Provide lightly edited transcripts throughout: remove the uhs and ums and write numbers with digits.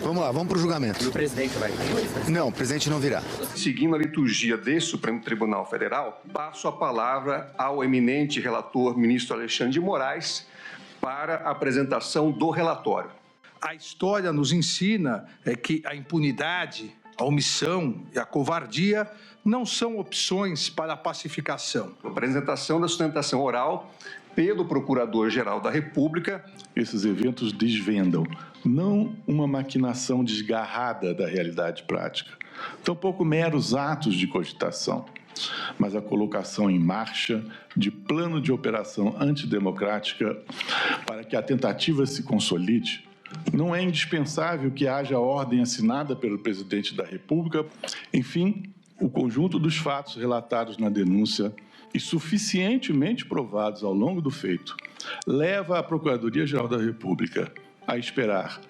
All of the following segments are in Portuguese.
Vamos lá, vamos para o julgamento. E o presidente vai vir? Não, o presidente não virá. Seguindo a liturgia desse Supremo Tribunal Federal, passo a palavra ao eminente relator, ministro Alexandre de Moraes, para a apresentação do relatório. A história nos ensina que a impunidade, a omissão e a covardia não são opções para a pacificação. Apresentação da sustentação oral pelo Procurador-Geral da República. Esses eventos desvendam não uma maquinação desgarrada da realidade prática, tampouco meros atos de cogitação, mas a colocação em marcha de plano de operação antidemocrática para que a tentativa se consolide. Não é indispensável que haja ordem assinada pelo presidente da República. Enfim, o conjunto dos fatos relatados na denúncia e suficientemente provados ao longo do feito leva a Procuradoria-Geral da República a esperar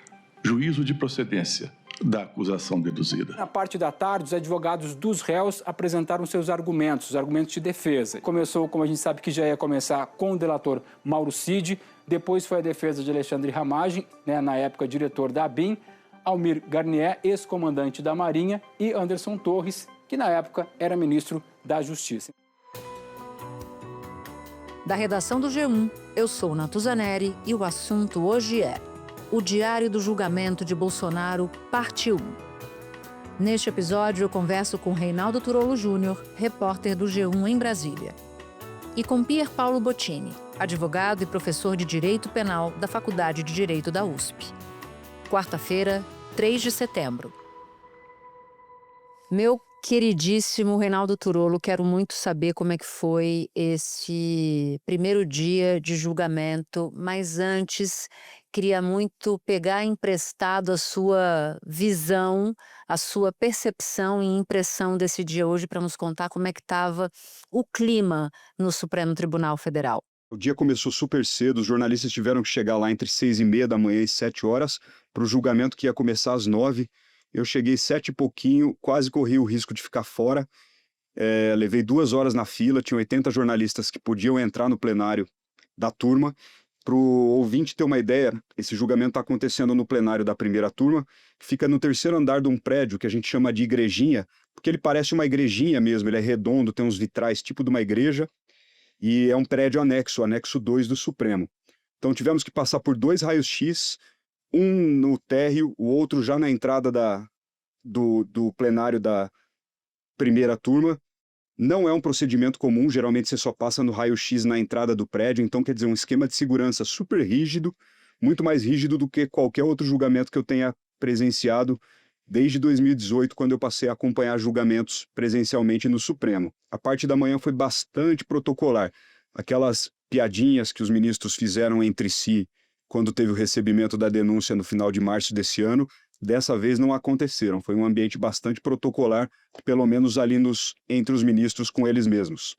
juízo de procedência da acusação deduzida. Na parte da tarde, os advogados dos réus apresentaram seus argumentos, os argumentos de defesa. Começou, como a gente sabe que já ia começar, com o delator Mauro Cid, depois foi a defesa de Alexandre Ramagem, na época diretor da ABIN, Almir Garnier, ex-comandante da Marinha, e Anderson Torres, que na época era ministro da Justiça. Da redação do G1, eu sou Natuzaneri e o assunto hoje é o Diário do Julgamento de Bolsonaro, parte 1. Neste episódio, eu converso com Reinaldo Turolo Júnior, repórter do G1 em Brasília, e com Pier Paulo Bottini, advogado e professor de Direito Penal da Faculdade de Direito da USP. Quarta-feira, 3 de setembro. Meu queridíssimo Reinaldo Turolo, quero muito saber como é que foi esse primeiro dia de julgamento, mas antes queria muito pegar emprestado a sua visão, a sua percepção e impressão desse dia hoje para nos contar como é que estava o clima no Supremo Tribunal Federal. O dia começou super cedo, os jornalistas tiveram que chegar lá entre 6h30 da manhã e 7 horas para o julgamento que ia começar às 9h. Eu cheguei 7 e pouquinho, quase corri o risco de ficar fora. Levei 2 horas na fila, tinha 80 jornalistas que podiam entrar no plenário da turma. Para o ouvinte ter uma ideia, esse julgamento está acontecendo no plenário da primeira turma, que fica no 3º andar de um prédio que a gente chama de igrejinha, porque ele parece uma igrejinha mesmo, ele é redondo, tem uns vitrais tipo de uma igreja, e é um prédio anexo 2 do Supremo. Então tivemos que passar por 2 raios-x, um no térreo, o outro já na entrada do plenário da primeira turma. Não é um procedimento comum, geralmente você só passa no raio-x na entrada do prédio, então quer dizer, um esquema de segurança super rígido, muito mais rígido do que qualquer outro julgamento que eu tenha presenciado desde 2018, quando eu passei a acompanhar julgamentos presencialmente no Supremo. A parte da manhã foi bastante protocolar. Aquelas piadinhas que os ministros fizeram entre si quando teve o recebimento da denúncia no final de março desse ano, dessa vez não aconteceram. Foi um ambiente bastante protocolar, pelo menos ali entre os ministros com eles mesmos.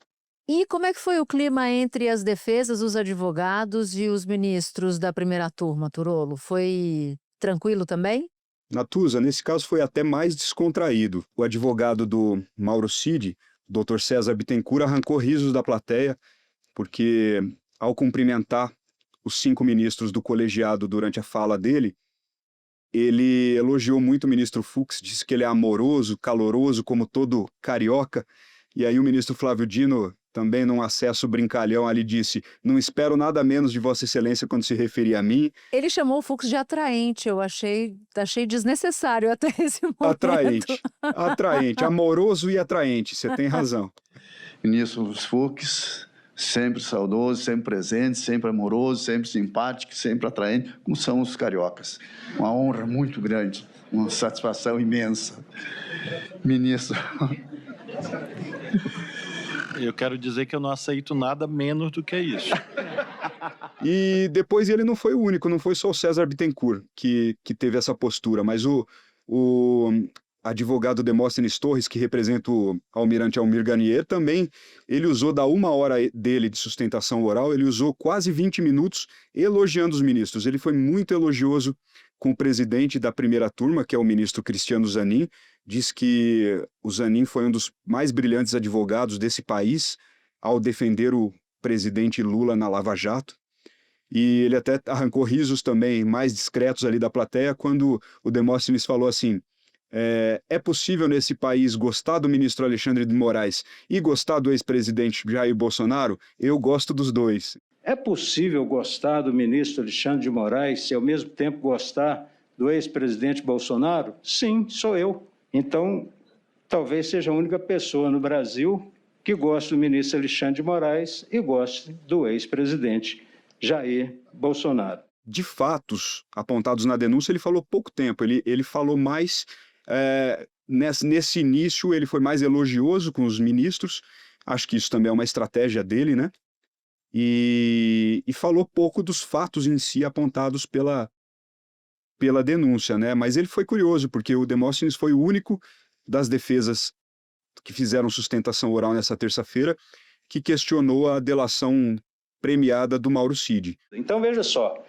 E como é que foi o clima entre as defesas, os advogados e os ministros da primeira turma, Turolo? Foi tranquilo também? Natuza, nesse caso foi até mais descontraído. O advogado do Mauro Cid, Dr. César Bittencourt, arrancou risos da plateia, porque ao cumprimentar os 5 ministros do colegiado durante a fala dele, ele elogiou muito o ministro Fux, disse que ele é amoroso, caloroso, como todo carioca, e aí o ministro Flávio Dino, também num acesso brincalhão ali, disse: não espero nada menos de Vossa Excelência quando se referir a mim. Ele chamou o Fux de atraente, eu achei desnecessário até esse momento. Atraente, amoroso e atraente, você tem razão. Ministro Fux, sempre saudoso, sempre presente, sempre amoroso, sempre simpático, sempre atraente, como são os cariocas. Uma honra muito grande, uma satisfação imensa. Ministro. Eu quero dizer que eu não aceito nada menos do que isso. E depois ele não foi o único, não foi só o César Bittencourt que teve essa postura, mas o advogado Demóstenes Torres, que representa o almirante Almir Garnier, também ele usou da 1 hora dele de sustentação oral, ele usou quase 20 minutos elogiando os ministros. Ele foi muito elogioso com o presidente da primeira turma, que é o ministro Cristiano Zanin, diz que o Zanin foi um dos mais brilhantes advogados desse país ao defender o presidente Lula na Lava Jato. E ele até arrancou risos também mais discretos ali da plateia quando o Demóstenes falou assim: é possível nesse país gostar do ministro Alexandre de Moraes e gostar do ex-presidente Jair Bolsonaro? Eu gosto dos dois. É possível gostar do ministro Alexandre de Moraes e, ao mesmo tempo, gostar do ex-presidente Bolsonaro? Sim, sou eu. Então, talvez seja a única pessoa no Brasil que goste do ministro Alexandre de Moraes e goste do ex-presidente Jair Bolsonaro. De fatos apontados na denúncia, ele falou pouco tempo. Ele falou mais... nesse início, ele foi mais elogioso com os ministros. Acho que isso também é uma estratégia dele, né? E falou pouco dos fatos em si apontados pela denúncia, né? Mas ele foi curioso, porque o Demóstenes foi o único das defesas que fizeram sustentação oral nessa terça-feira que questionou a delação premiada do Mauro Cid. Então, veja só,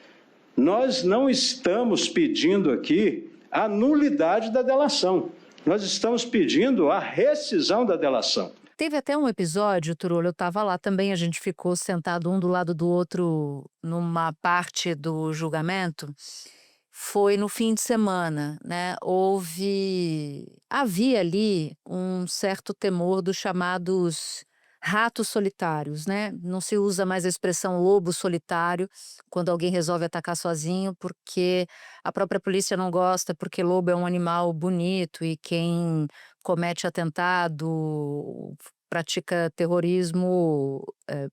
nós não estamos pedindo aqui a nulidade da delação. Nós estamos pedindo a rescisão da delação. Teve até um episódio, Turolho, eu estava lá também, a gente ficou sentado um do lado do outro numa parte do julgamento. Foi no fim de semana, né? Havia ali um certo temor dos chamados ratos solitários, né? Não se usa mais a expressão lobo solitário quando alguém resolve atacar sozinho, porque a própria polícia não gosta, porque lobo é um animal bonito e quem comete atentado, pratica terrorismo,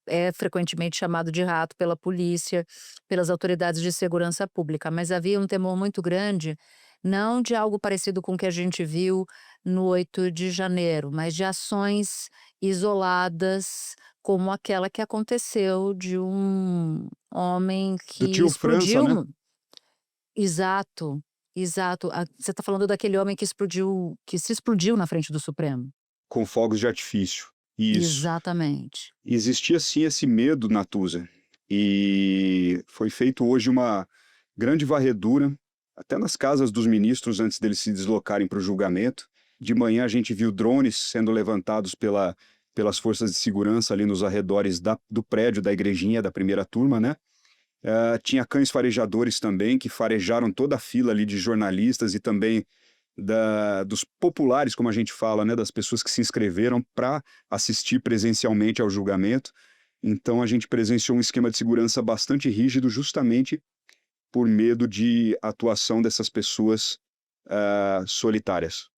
é frequentemente chamado de rato pela polícia, pelas autoridades de segurança pública. Mas havia um temor muito grande, não de algo parecido com o que a gente viu no 8 de janeiro, mas de ações isoladas, como aquela que aconteceu de um homem que Do tio França, explodiu. né? Exato, exato. Você está falando daquele homem que se explodiu na frente do Supremo. Com fogos de artifício. Isso. Exatamente. Existia sim esse medo, Natuza, e foi feito hoje uma grande varredura, até nas casas dos ministros antes deles se deslocarem para o julgamento. De manhã a gente viu drones sendo levantados pelas forças de segurança ali nos arredores do prédio da igrejinha da primeira turma, né? Tinha cães farejadores também, que farejaram toda a fila ali de jornalistas e também dos populares, como a gente fala, né, das pessoas que se inscreveram para assistir presencialmente ao julgamento. Então a gente presenciou um esquema de segurança bastante rígido, justamente por medo de atuação dessas pessoas solitárias.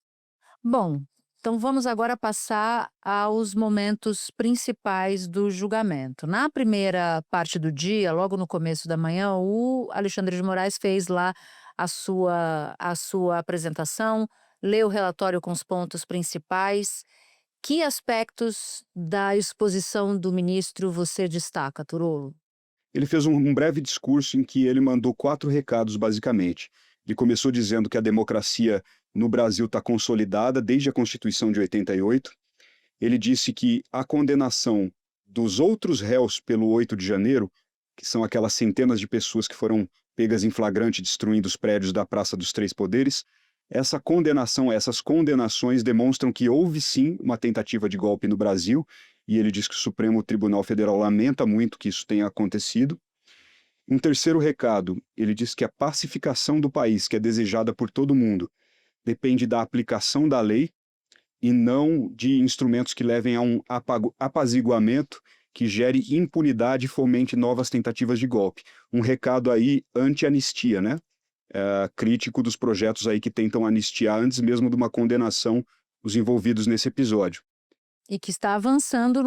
Bom, então vamos agora passar aos momentos principais do julgamento. Na primeira parte do dia, logo no começo da manhã, o Alexandre de Moraes fez lá a sua apresentação, leu o relatório com os pontos principais. Que aspectos da exposição do ministro você destaca, Turolo? Ele fez um breve discurso em que ele mandou 4 recados, basicamente. Ele começou dizendo que a democracia no Brasil está consolidada desde a Constituição de 88. Ele disse que a condenação dos outros réus pelo 8 de janeiro, que são aquelas centenas de pessoas que foram pegas em flagrante destruindo os prédios da Praça dos Três Poderes, essas condenações demonstram que houve sim uma tentativa de golpe no Brasil, e ele diz que o Supremo Tribunal Federal lamenta muito que isso tenha acontecido. Um terceiro recado, ele diz que a pacificação do país, que é desejada por todo mundo, depende da aplicação da lei e não de instrumentos que levem a um apaziguamento que gere impunidade e fomente novas tentativas de golpe. Um recado aí anti-anistia, né? Crítico dos projetos aí que tentam anistiar antes mesmo de uma condenação os envolvidos nesse episódio. E que está avançando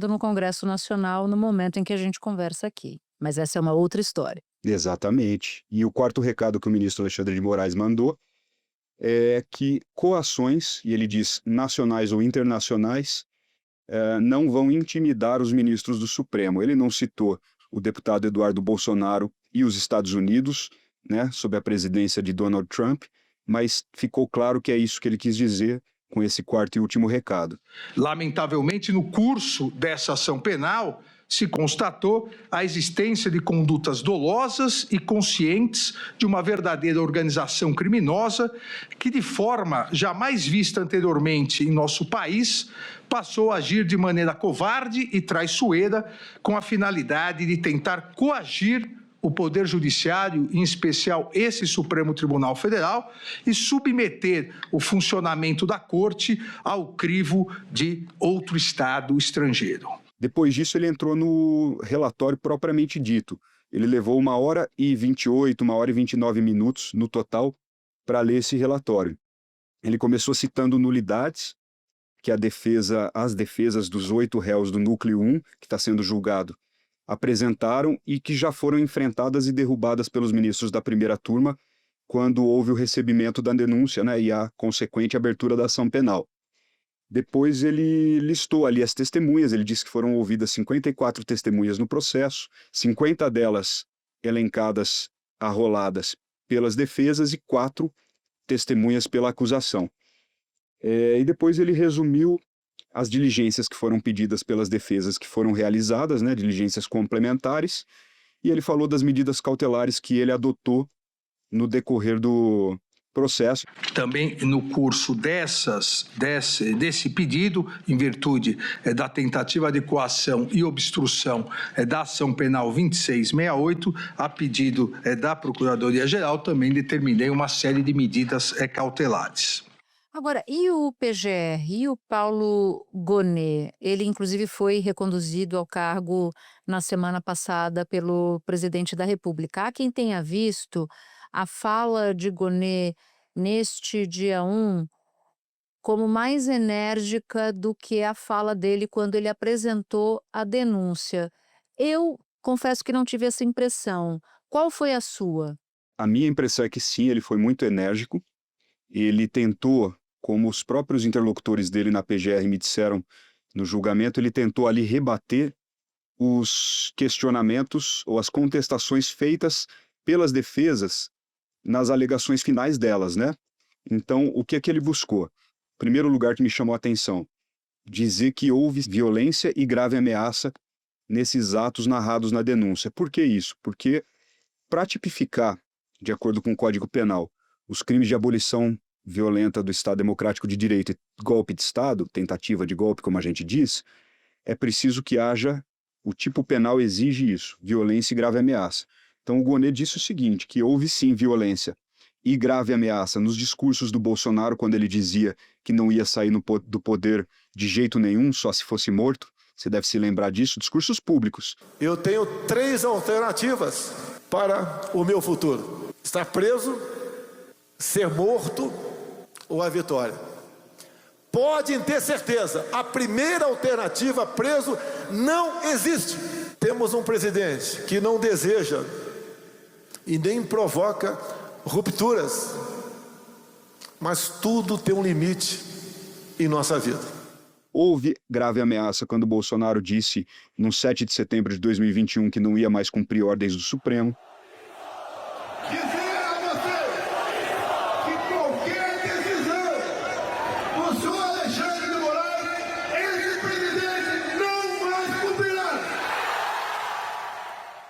no Congresso Nacional no momento em que a gente conversa aqui. Mas essa é uma outra história. Exatamente. E o quarto recado que o ministro Alexandre de Moraes mandou é que coações, e ele diz nacionais ou internacionais, não vão intimidar os ministros do Supremo. Ele não citou o deputado Eduardo Bolsonaro e os Estados Unidos, né, sob a presidência de Donald Trump, mas ficou claro que é isso que ele quis dizer com esse quarto e último recado. Lamentavelmente, no curso dessa ação penal, se constatou a existência de condutas dolosas e conscientes de uma verdadeira organização criminosa que, de forma jamais vista anteriormente em nosso país, passou a agir de maneira covarde e traiçoeira com a finalidade de tentar coagir o Poder Judiciário, em especial esse Supremo Tribunal Federal, e submeter o funcionamento da Corte ao crivo de outro Estado estrangeiro. Depois disso, ele entrou no relatório propriamente dito. Ele levou 1h28, 1h29 minutos no total para ler esse relatório. Ele começou citando nulidades que as defesas dos 8 réus do Núcleo 1, que está sendo julgado, apresentaram e que já foram enfrentadas e derrubadas pelos ministros da primeira turma quando houve o recebimento da denúncia, né, e a consequente abertura da ação penal. Depois ele listou ali as testemunhas, ele disse que foram ouvidas 54 testemunhas no processo, 50 delas elencadas, arroladas pelas defesas e 4 testemunhas pela acusação. E depois ele resumiu as diligências que foram pedidas pelas defesas que foram realizadas, né, diligências complementares, e ele falou das medidas cautelares que ele adotou no decorrer do processo. Também no curso desse pedido, em virtude da tentativa de coação e obstrução da ação penal 2668, a pedido da Procuradoria-Geral, também determinei uma série de medidas cautelares. Agora, e o PGR, e o Paulo Gonet? Ele, inclusive, foi reconduzido ao cargo na semana passada pelo presidente da República. Há quem tenha visto a fala de Gonet neste dia 1 como mais enérgica do que a fala dele quando ele apresentou a denúncia. Eu confesso que não tive essa impressão. Qual foi a sua? A minha impressão é que sim, ele foi muito enérgico. Ele tentou, como os próprios interlocutores dele na PGR me disseram no julgamento, ele tentou ali rebater os questionamentos ou as contestações feitas pelas defesas nas alegações finais delas, né? Então, o que é que ele buscou? Primeiro lugar que me chamou a atenção, dizer que houve violência e grave ameaça nesses atos narrados na denúncia. Por que isso? Porque para tipificar, de acordo com o Código Penal, os crimes de abolição violenta do Estado Democrático de Direito e golpe de Estado, tentativa de golpe, como a gente diz, é preciso que haja, o tipo penal exige isso, violência e grave ameaça. Então o Gonet disse o seguinte, que houve sim violência e grave ameaça nos discursos do Bolsonaro, quando ele dizia que não ia sair do poder de jeito nenhum, só se fosse morto. Você deve se lembrar disso, discursos públicos. Eu tenho 3 alternativas para o meu futuro: estar preso, ser morto ou a vitória. Podem ter certeza, a primeira alternativa, preso, não existe. Temos um presidente que não deseja e nem provoca rupturas, mas tudo tem um limite em nossa vida. Houve grave ameaça quando Bolsonaro disse, no 7 de setembro de 2021, que não ia mais cumprir ordens do Supremo.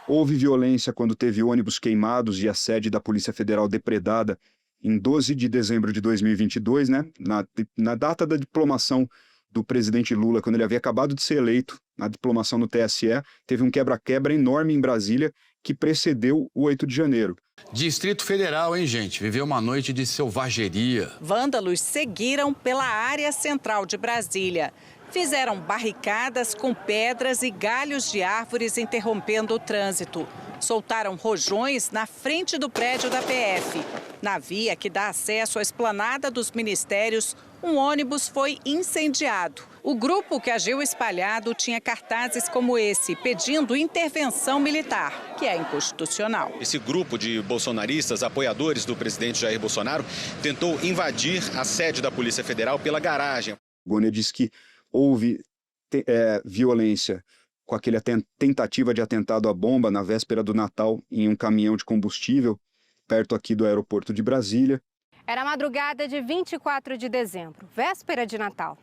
Houve violência quando teve ônibus queimados e a sede da Polícia Federal depredada em 12 de dezembro de 2022, né? Na data da diplomação do presidente Lula, quando ele havia acabado de ser eleito, na diplomação no TSE, teve um quebra-quebra enorme em Brasília que precedeu o 8 de janeiro. Distrito Federal, hein, gente? Viveu uma noite de selvageria. Vândalos seguiram pela área central de Brasília. Fizeram barricadas com pedras e galhos de árvores interrompendo o trânsito. Soltaram rojões na frente do prédio da PF. Na via que dá acesso à esplanada dos ministérios, um ônibus foi incendiado. O grupo que agiu espalhado tinha cartazes como esse, pedindo intervenção militar, que é inconstitucional. Esse grupo de bolsonaristas, apoiadores do presidente Jair Bolsonaro, tentou invadir a sede da Polícia Federal pela garagem. Gonet disse que houve violência com aquela tentativa de atentado à bomba na véspera do Natal em um caminhão de combustível, perto aqui do aeroporto de Brasília. Era madrugada de 24 de dezembro, véspera de Natal.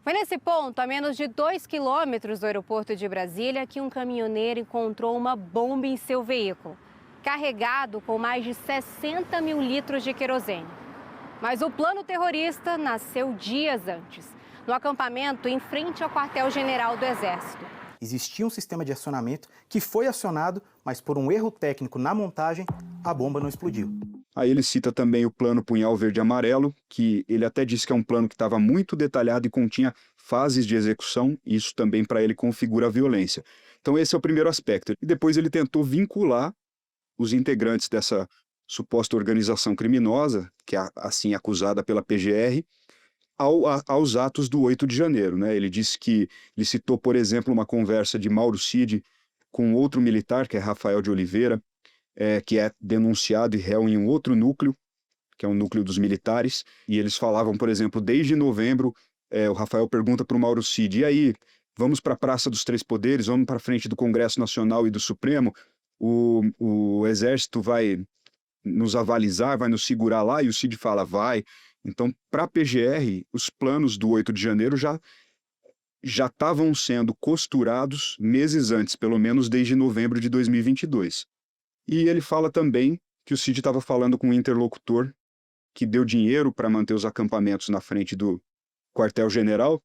Foi nesse ponto, a menos de 2 quilômetros do aeroporto de Brasília, que um caminhoneiro encontrou uma bomba em seu veículo, carregado com mais de 60 mil litros de querosene. Mas o plano terrorista nasceu dias antes, no acampamento em frente ao quartel-general do Exército. Existia um sistema de acionamento que foi acionado, mas por um erro técnico na montagem, a bomba não explodiu. Aí ele cita também o plano Punhal Verde e Amarelo, que ele até disse que é um plano que estava muito detalhado e continha fases de execução, e isso também para ele configura a violência. Então esse é o primeiro aspecto. E depois ele tentou vincular os integrantes dessa suposta organização criminosa, que é assim acusada pela PGR, aos atos do 8 de janeiro. Né? Ele disse que, ele citou, por exemplo, uma conversa de Mauro Cid com outro militar, que é Rafael de Oliveira, que é denunciado e réu em um outro núcleo, que é o núcleo dos militares, e eles falavam, por exemplo, desde novembro, o Rafael pergunta para o Mauro Cid, e aí, vamos para a Praça dos Três Poderes, vamos para frente do Congresso Nacional e do Supremo, o Exército vai nos avalizar, vai nos segurar lá, e o Cid fala, vai. Então, para a PGR, os planos do 8 de janeiro já estavam sendo costurados meses antes, pelo menos desde novembro de 2022. E ele fala também que o Cid estava falando com um interlocutor que deu dinheiro para manter os acampamentos na frente do quartel-general,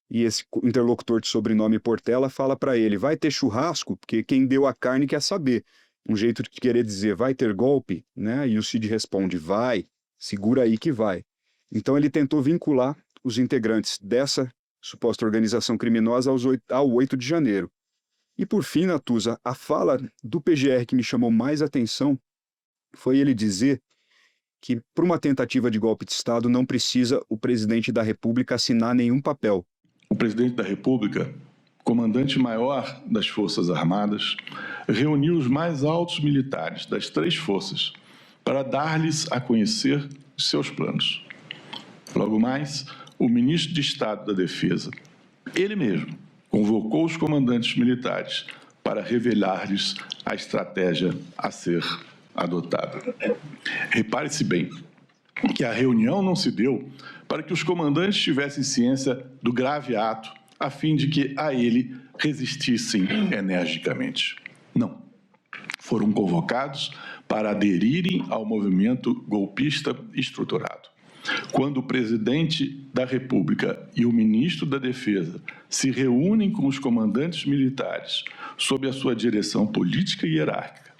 e esse interlocutor de sobrenome Portela fala para ele, vai ter churrasco, porque quem deu a carne quer saber. Um jeito de querer dizer, vai ter golpe, né? E o Cid responde, vai, segura aí que vai. Então ele tentou vincular os integrantes dessa suposta organização criminosa ao 8 de janeiro. E por fim, Natuza, a fala do PGR que me chamou mais atenção foi ele dizer que para uma tentativa de golpe de Estado não precisa o presidente da República assinar nenhum papel. O presidente da República, comandante maior das Forças Armadas, reuniu os mais altos militares das três forças para dar-lhes a conhecer os seus planos. Logo mais, o ministro de Estado da Defesa, ele mesmo, convocou os comandantes militares para revelar-lhes a estratégia a ser adotada. Repare-se bem que a reunião não se deu para que os comandantes tivessem ciência do grave ato, a fim de que a ele resistissem energicamente. Não. Foram convocados para aderirem ao movimento golpista estruturado. Quando o presidente da República e o ministro da Defesa se reúnem com os comandantes militares sob a sua direção política e hierárquica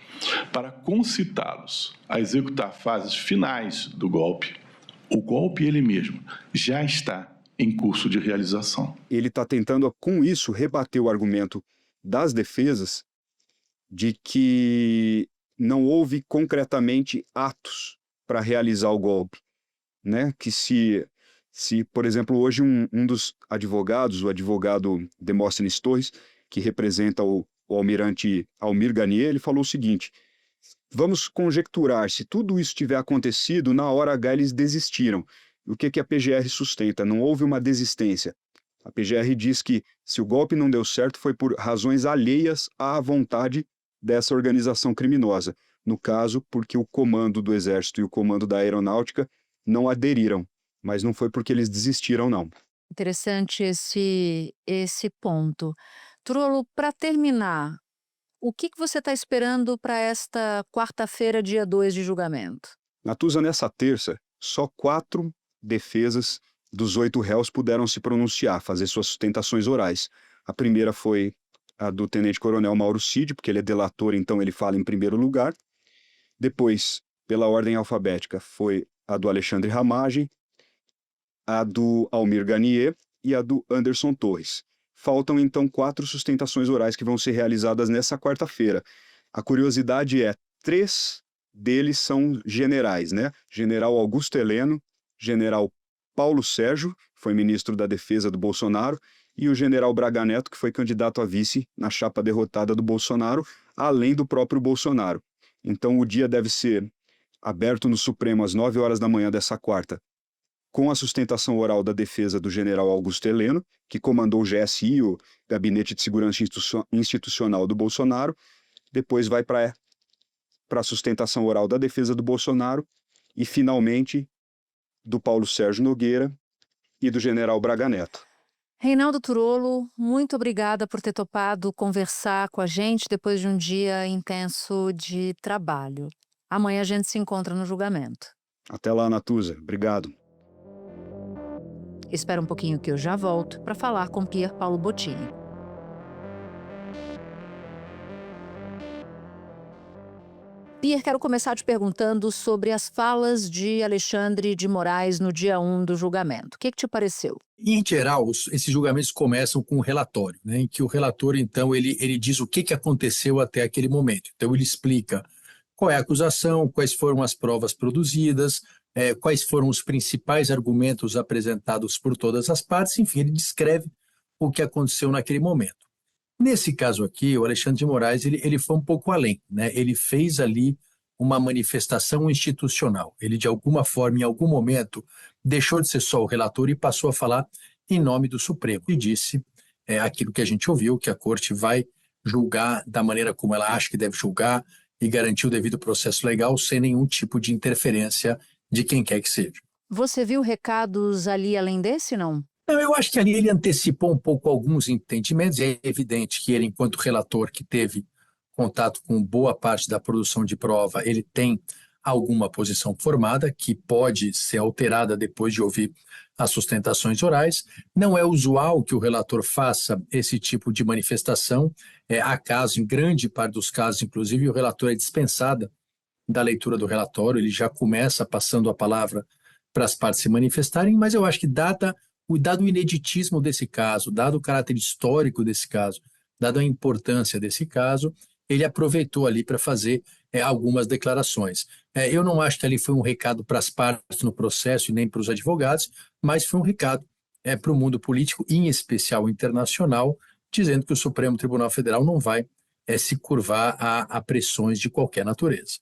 para concitá-los a executar fases finais do golpe, o golpe ele mesmo já está em curso de realização. Ele está tentando, com isso, rebater o argumento das defesas de que não houve concretamente atos para realizar o golpe. Né? Que se, por exemplo, hoje um dos advogados, o advogado Demóstenes Torres, que representa o almirante Almir Garnier, ele falou o seguinte, vamos conjecturar, se tudo isso tiver acontecido, na hora H eles desistiram. O que a PGR sustenta? Não houve uma desistência. A PGR diz que se o golpe não deu certo foi por razões alheias à vontade dessa organização criminosa. No caso, porque o comando do Exército e o comando da Aeronáutica não aderiram, mas não foi porque eles desistiram, não. Interessante esse ponto. Trullo, para terminar, o que você está esperando para esta quarta-feira, dia 2 de julgamento? Natuza, nessa terça, só 4 defesas dos 8 réus puderam se pronunciar, fazer suas sustentações orais. A primeira foi a do tenente-coronel Mauro Cid, porque ele é delator, então ele fala em primeiro lugar. Depois, pela ordem alfabética, foi a do Alexandre Ramagem, a do Almir Garnier e a do Anderson Torres. Faltam, então, 4 sustentações orais que vão ser realizadas nessa quarta-feira. A curiosidade é, 3 deles são generais, né? General Augusto Heleno, general Paulo Sérgio, que foi ministro da Defesa do Bolsonaro, e o general Braga Neto, que foi candidato a vice na chapa derrotada do Bolsonaro, além do próprio Bolsonaro. Então, o dia deve ser aberto no Supremo às 9 horas da manhã dessa quarta, com a sustentação oral da defesa do general Augusto Heleno, que comandou o GSI, o Gabinete de Segurança Institucional do Bolsonaro. Depois vai para a sustentação oral da defesa do Bolsonaro e, finalmente, do Paulo Sérgio Nogueira e do general Braga Neto. Reinaldo Turolo, muito obrigada por ter topado conversar com a gente depois de um dia intenso de trabalho. Amanhã a gente se encontra no julgamento. Até lá, Natuza. Obrigado. Espera um pouquinho que eu já volto para falar com Pier Paolo Bottini. Pier, quero começar te perguntando sobre as falas de Alexandre de Moraes no dia 1 do julgamento. O que te pareceu? Em geral, esses julgamentos começam com um relatório, né, em que o relator, então, ele diz o que aconteceu até aquele momento. Então, ele explica qual é a acusação, quais foram as provas produzidas, quais foram os principais argumentos apresentados por todas as partes, enfim, ele descreve o que aconteceu naquele momento. Nesse caso aqui, o Alexandre de Moraes ele foi um pouco além, né? Ele fez ali uma manifestação institucional. Ele, de alguma forma, em algum momento, deixou de ser só o relator e passou a falar em nome do Supremo. E disse aquilo que a gente ouviu, que a Corte vai julgar da maneira como ela acha que deve julgar e garantir o devido processo legal sem nenhum tipo de interferência de quem quer que seja. Você viu recados ali além desse, não? Não, eu acho que ali ele antecipou um pouco alguns entendimentos, e é evidente que ele, enquanto relator que teve contato com boa parte da produção de prova, ele tem alguma posição formada que pode ser alterada depois de ouvir as sustentações orais. Não é usual que o relator faça esse tipo de manifestação. Há casos, em grande parte dos casos, inclusive, o relator é dispensado da leitura do relatório, ele já começa passando a palavra para as partes se manifestarem, mas eu acho que dado o ineditismo desse caso, dado o caráter histórico desse caso, dado a importância desse caso, ele aproveitou ali para fazer algumas declarações. Eu não acho que ali foi um recado para as partes no processo e nem para os advogados, mas foi um recado para o mundo político, em especial internacional, dizendo que o Supremo Tribunal Federal não vai se curvar a pressões de qualquer natureza.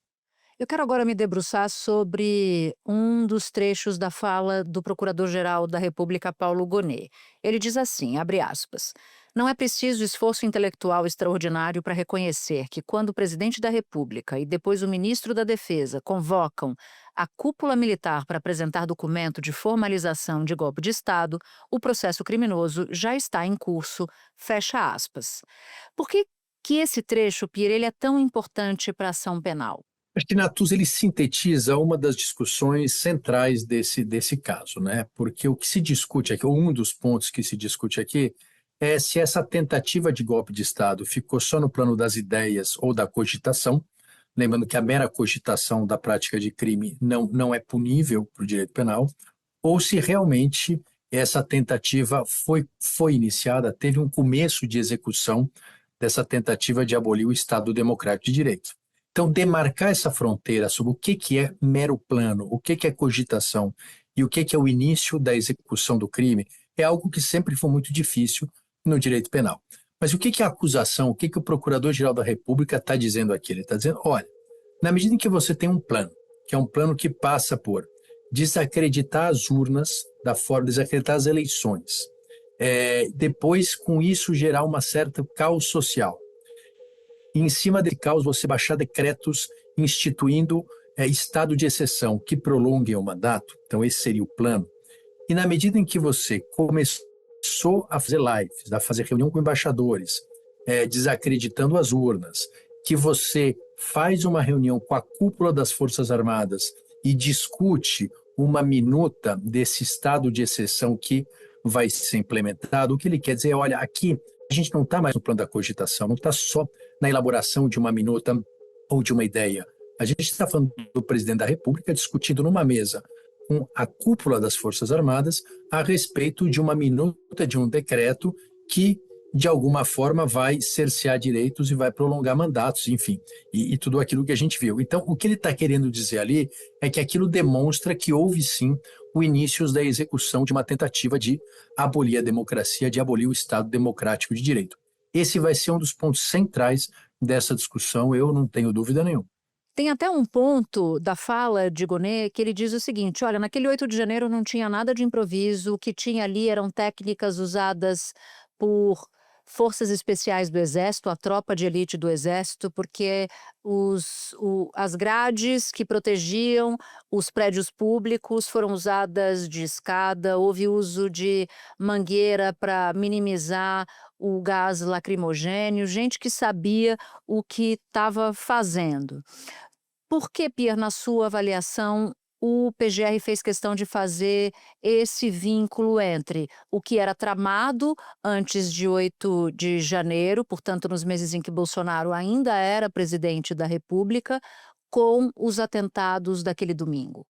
Eu quero agora me debruçar sobre um dos trechos da fala do Procurador-Geral da República, Paulo Gonet. Ele diz assim, abre aspas, não é preciso esforço intelectual extraordinário para reconhecer que quando o Presidente da República e depois o Ministro da Defesa convocam a cúpula militar para apresentar documento de formalização de golpe de Estado, o processo criminoso já está em curso, fecha aspas. Por que esse trecho, Pierre, ele é tão importante para a ação penal? Acho que Natuza ele sintetiza uma das discussões centrais desse caso, né? Porque o que se discute aqui, ou um dos pontos que se discute aqui, é se essa tentativa de golpe de Estado ficou só no plano das ideias ou da cogitação, lembrando que a mera cogitação da prática de crime não é punível para o direito penal, ou se realmente essa tentativa foi iniciada, teve um começo de execução dessa tentativa de abolir o Estado Democrático de Direito. Então, demarcar essa fronteira sobre o que é mero plano, o que é cogitação e o que é o início da execução do crime é algo que sempre foi muito difícil no direito penal. Mas o que é a acusação, o que o Procurador-Geral da República está dizendo aqui? Ele está dizendo, olha, na medida em que você tem um plano, que é um plano que passa por desacreditar as urnas, da forma de desacreditar as eleições, depois, com isso, gerar uma certa caos social, e em cima desse caos você baixar decretos instituindo estado de exceção que prolonguem o mandato, então esse seria o plano. E na medida em que você começou a fazer lives, a fazer reunião com embaixadores, desacreditando as urnas, que você faz uma reunião com a cúpula das Forças Armadas e discute uma minuta desse estado de exceção que vai ser implementado, o que ele quer dizer é, olha, aqui a gente não está mais no plano da cogitação, não está só na elaboração de uma minuta ou de uma ideia. A gente está falando do presidente da República discutindo numa mesa com a cúpula das Forças Armadas a respeito de uma minuta de um decreto que, de alguma forma, vai cercear direitos e vai prolongar mandatos, enfim, e tudo aquilo que a gente viu. Então, o que ele está querendo dizer ali é que aquilo demonstra que houve, sim, o início da execução de uma tentativa de abolir a democracia, de abolir o Estado Democrático de Direito. Esse vai ser um dos pontos centrais dessa discussão, eu não tenho dúvida nenhuma. Tem até um ponto da fala de Gonet que ele diz o seguinte, olha, naquele 8 de janeiro não tinha nada de improviso, o que tinha ali eram técnicas usadas por forças especiais do Exército, a tropa de elite do Exército, porque as grades que protegiam os prédios públicos foram usadas de escada, houve uso de mangueira para minimizar o gás lacrimogênio, gente que sabia o que estava fazendo. Por que, Pierre, na sua avaliação, o PGR fez questão de fazer esse vínculo entre o que era tramado antes de 8 de janeiro, portanto, nos meses em que Bolsonaro ainda era presidente da República, com os atentados daquele domingo?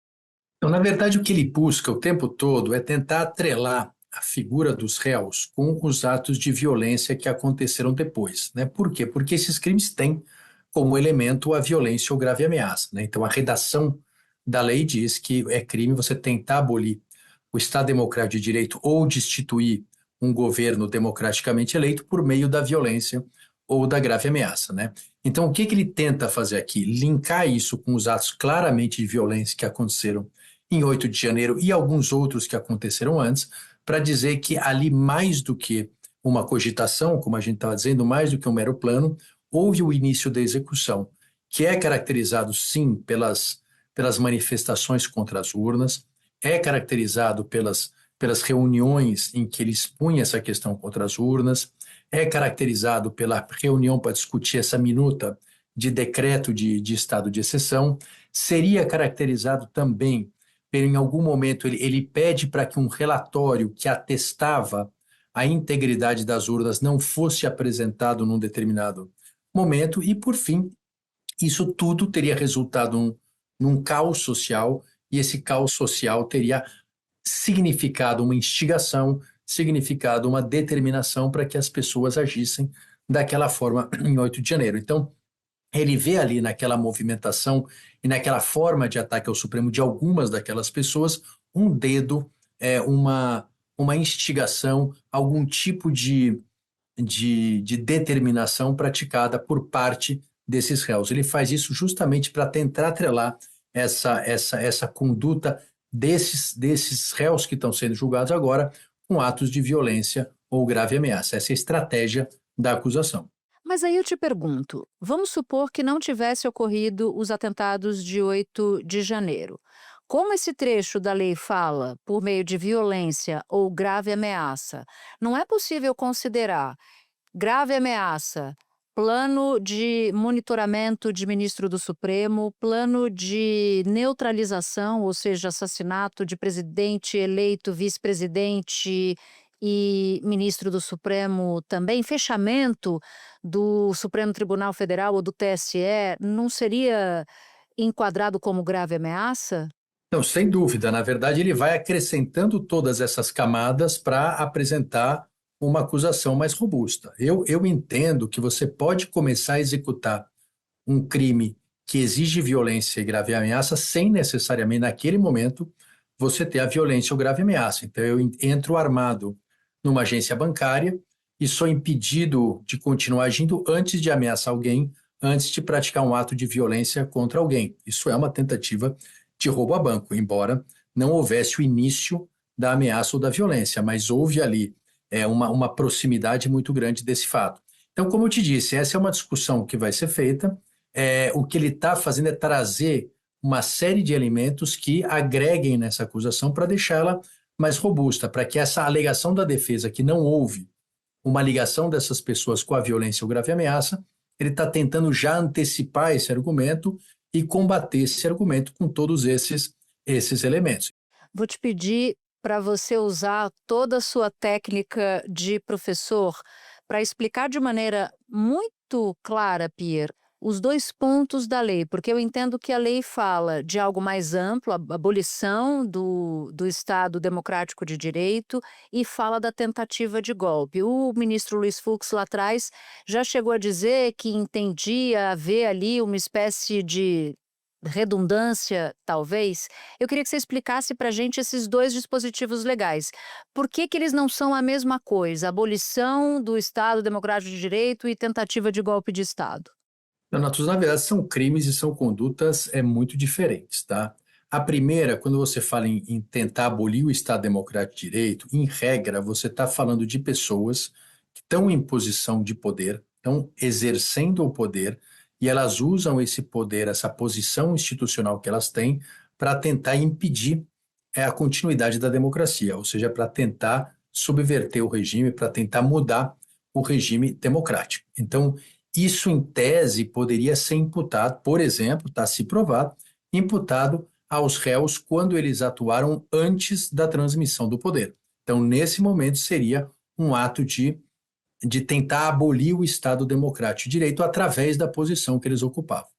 Então, na verdade, o que ele busca o tempo todo é tentar atrelar a figura dos réus com os atos de violência que aconteceram depois, né? Por quê? Porque esses crimes têm como elemento a violência ou grave ameaça, né? Então, a redação da lei diz que é crime você tentar abolir o Estado Democrático de Direito ou destituir um governo democraticamente eleito por meio da violência ou da grave ameaça, né? Então, o que ele tenta fazer aqui? Linkar isso com os atos claramente de violência que aconteceram em 8 de janeiro e alguns outros que aconteceram antes, para dizer que ali, mais do que uma cogitação, como a gente estava dizendo, mais do que um mero plano, houve o início da execução, que é caracterizado, sim, pelas manifestações contra as urnas, é caracterizado pelas reuniões em que ele expunha essa questão contra as urnas, é caracterizado pela reunião para discutir essa minuta de decreto de estado de exceção, seria caracterizado também, em algum momento, ele pede para que um relatório que atestava a integridade das urnas não fosse apresentado num determinado momento, e, por fim, isso tudo teria resultado num caos social, e esse caos social teria significado uma instigação, significado uma determinação para que as pessoas agissem daquela forma em 8 de janeiro. Então, ele vê ali naquela movimentação e naquela forma de ataque ao Supremo de algumas daquelas pessoas um dedo, uma instigação, algum tipo de determinação praticada por parte desses réus. Ele faz isso justamente para tentar atrelar essa conduta desses réus que estão sendo julgados agora com atos de violência ou grave ameaça. Essa é a estratégia da acusação. Mas aí eu te pergunto, vamos supor que não tivesse ocorrido os atentados de 8 de janeiro. Como esse trecho da lei fala por meio de violência ou grave ameaça, não é possível considerar grave ameaça, plano de monitoramento de ministro do Supremo, plano de neutralização, ou seja, assassinato de presidente eleito, vice-presidente e ministro do Supremo também, fechamento do Supremo Tribunal Federal ou do TSE, não seria enquadrado como grave ameaça? Não, sem dúvida. Na verdade, ele vai acrescentando todas essas camadas para apresentar uma acusação mais robusta. Eu entendo que você pode começar a executar um crime que exige violência e grave ameaça sem necessariamente, naquele momento, você ter a violência ou grave ameaça. Então, eu entro armado numa agência bancária e sou impedido de continuar agindo antes de ameaçar alguém, antes de praticar um ato de violência contra alguém. Isso é uma tentativa de roubo a banco, embora não houvesse o início da ameaça ou da violência, mas houve ali uma proximidade muito grande desse fato. Então, como eu te disse, essa é uma discussão que vai ser feita. O que ele está fazendo é trazer uma série de elementos que agreguem nessa acusação para deixá-la mais robusta, para que essa alegação da defesa, que não houve uma ligação dessas pessoas com a violência ou grave ameaça, ele está tentando já antecipar esse argumento e combater esse argumento com todos esses elementos. Vou te pedir para você usar toda a sua técnica de professor para explicar de maneira muito clara, Pierre, os 2 pontos da lei, porque eu entendo que a lei fala de algo mais amplo, a abolição do Estado Democrático de Direito, e fala da tentativa de golpe. O ministro Luiz Fux, lá atrás, já chegou a dizer que entendia haver ali uma espécie de redundância, talvez. Eu queria que você explicasse para a gente esses 2 dispositivos legais. Por que eles não são a mesma coisa? Abolição do Estado Democrático de Direito e tentativa de golpe de Estado. Na verdade, são crimes e são condutas muito diferentes, tá? A primeira, quando você fala em tentar abolir o Estado Democrático de Direito, em regra, você está falando de pessoas que estão em posição de poder, estão exercendo o poder, e elas usam esse poder, essa posição institucional que elas têm, para tentar impedir a continuidade da democracia, ou seja, para tentar subverter o regime, para tentar mudar o regime democrático. Então, isso, em tese, poderia ser imputado, por exemplo, está se provado, imputado aos réus quando eles atuaram antes da transmissão do poder. Então, nesse momento, seria um ato de tentar abolir o Estado Democrático de Direito através da posição que eles ocupavam.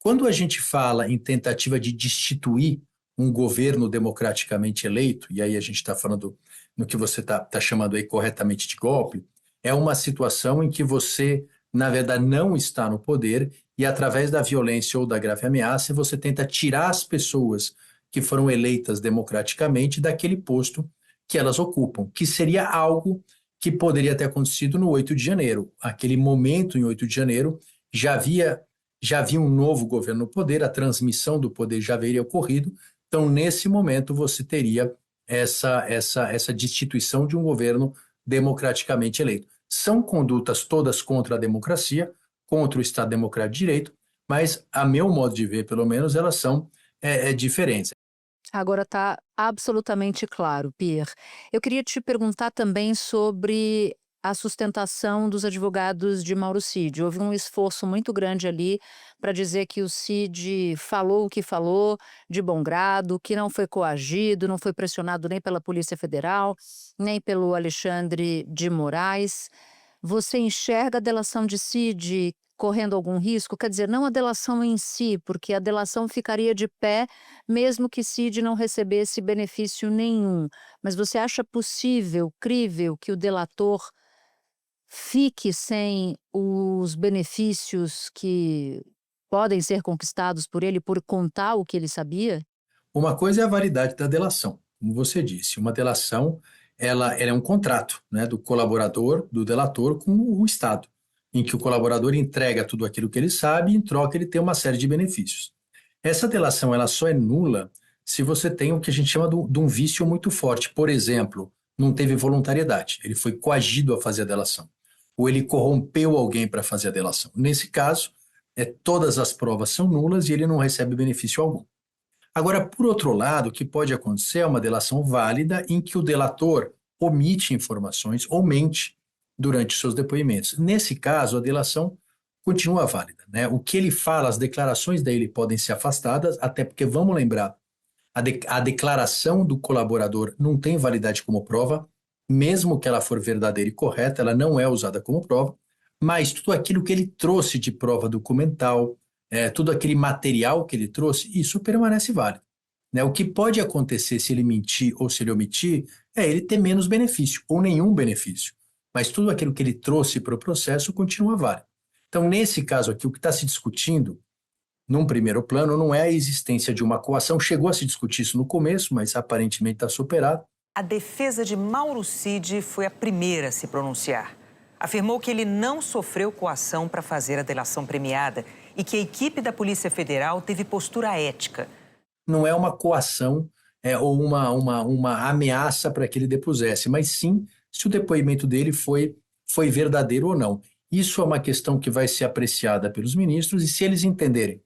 Quando a gente fala em tentativa de destituir um governo democraticamente eleito, e aí a gente está falando no que você está chamando aí corretamente de golpe, é uma situação em que você, na verdade, não está no poder e, através da violência ou da grave ameaça, você tenta tirar as pessoas que foram eleitas democraticamente daquele posto que elas ocupam, que seria algo que poderia ter acontecido no 8 de janeiro. Aquele momento, em 8 de janeiro, já havia um novo governo no poder, a transmissão do poder já haveria ocorrido. Então, nesse momento, você teria essa destituição de um governo democraticamente eleito. São condutas todas contra a democracia, contra o Estado Democrático de Direito, mas, a meu modo de ver, pelo menos, elas são diferentes. Agora está absolutamente claro, Pierre. Eu queria te perguntar também sobre a sustentação dos advogados de Mauro Cid. Houve um esforço muito grande ali para dizer que o Cid falou o que falou de bom grado, que não foi coagido, não foi pressionado nem pela Polícia Federal, nem pelo Alexandre de Moraes. Você enxerga a delação de Cid correndo algum risco? Quer dizer, não a delação em si, porque a delação ficaria de pé mesmo que Cid não recebesse benefício nenhum. Mas você acha possível, crível, que o delator fique sem os benefícios que podem ser conquistados por ele por contar o que ele sabia? Uma coisa é a validade da delação, como você disse. Uma delação ela é um contrato, né, do colaborador, do delator com o Estado, em que o colaborador entrega tudo aquilo que ele sabe e, em troca, ele tem uma série de benefícios. Essa delação ela só é nula se você tem o que a gente chama de um vício muito forte. Por exemplo, não teve voluntariedade, ele foi coagido a fazer a delação, ou ele corrompeu alguém para fazer a delação. Nesse caso, todas as provas são nulas e ele não recebe benefício algum. Agora, por outro lado, o que pode acontecer é uma delação válida em que o delator omite informações ou mente durante seus depoimentos. Nesse caso, a delação continua válida, né? O que ele fala, as declarações dele podem ser afastadas, até porque, vamos lembrar, a declaração do colaborador não tem validade como prova, mesmo que ela for verdadeira e correta, ela não é usada como prova, mas tudo aquilo que ele trouxe de prova documental, tudo aquele material que ele trouxe, isso permanece válido, né? O que pode acontecer se ele mentir ou se ele omitir é ele ter menos benefício ou nenhum benefício, mas tudo aquilo que ele trouxe para o processo continua válido. Então, nesse caso aqui, o que está se discutindo, num primeiro plano, não é a existência de uma coação. Chegou a se discutir isso no começo, mas aparentemente está superado. A defesa de Mauro Cid foi a primeira a se pronunciar. Afirmou que ele não sofreu coação para fazer a delação premiada e que a equipe da Polícia Federal teve postura ética. Não é uma coação ou uma ameaça para que ele depusesse, mas sim se o depoimento dele foi verdadeiro ou não. Isso é uma questão que vai ser apreciada pelos ministros e, se eles entenderem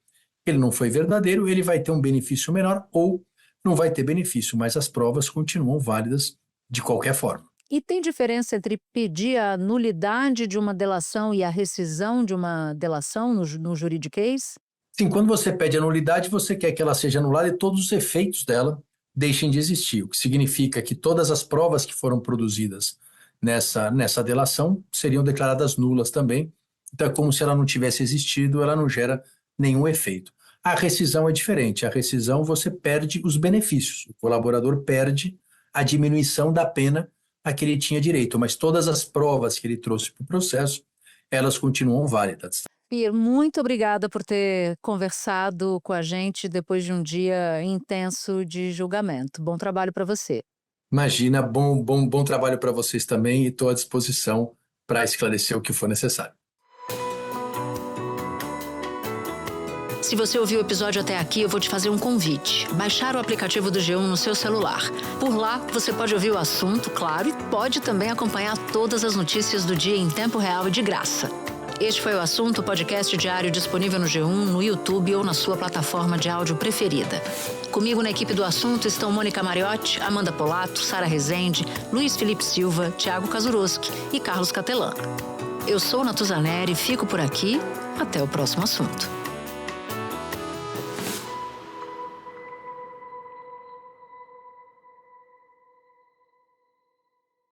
que ele não foi verdadeiro, ele vai ter um benefício menor ou não vai ter benefício, mas as provas continuam válidas de qualquer forma. E tem diferença entre pedir a nulidade de uma delação e a rescisão de uma delação no juridiquês? Sim, quando você pede a nulidade, você quer que ela seja anulada e todos os efeitos dela deixem de existir, o que significa que todas as provas que foram produzidas nessa delação seriam declaradas nulas também. Então é como se ela não tivesse existido, ela não gera nenhum efeito. A rescisão é diferente. A rescisão você perde os benefícios. O colaborador perde a diminuição da pena a que ele tinha direito, mas todas as provas que ele trouxe para o processo, elas continuam válidas. Pierre, muito obrigada por ter conversado com a gente depois de um dia intenso de julgamento. Bom trabalho para você. Imagina, bom trabalho para vocês também e estou à disposição para esclarecer o que for necessário. Se você ouviu o episódio até aqui, eu vou te fazer um convite. Baixar o aplicativo do G1 no seu celular. Por lá, você pode ouvir o assunto, claro, e pode também acompanhar todas as notícias do dia em tempo real e de graça. Este foi o Assunto, podcast diário disponível no G1, no YouTube ou na sua plataforma de áudio preferida. Comigo na equipe do Assunto estão Mônica Mariotti, Amanda Polato, Sara Rezende, Luiz Felipe Silva, Thiago Kazuroski e Carlos Catelan. Eu sou Natuzaneri, fico por aqui. Até o próximo assunto.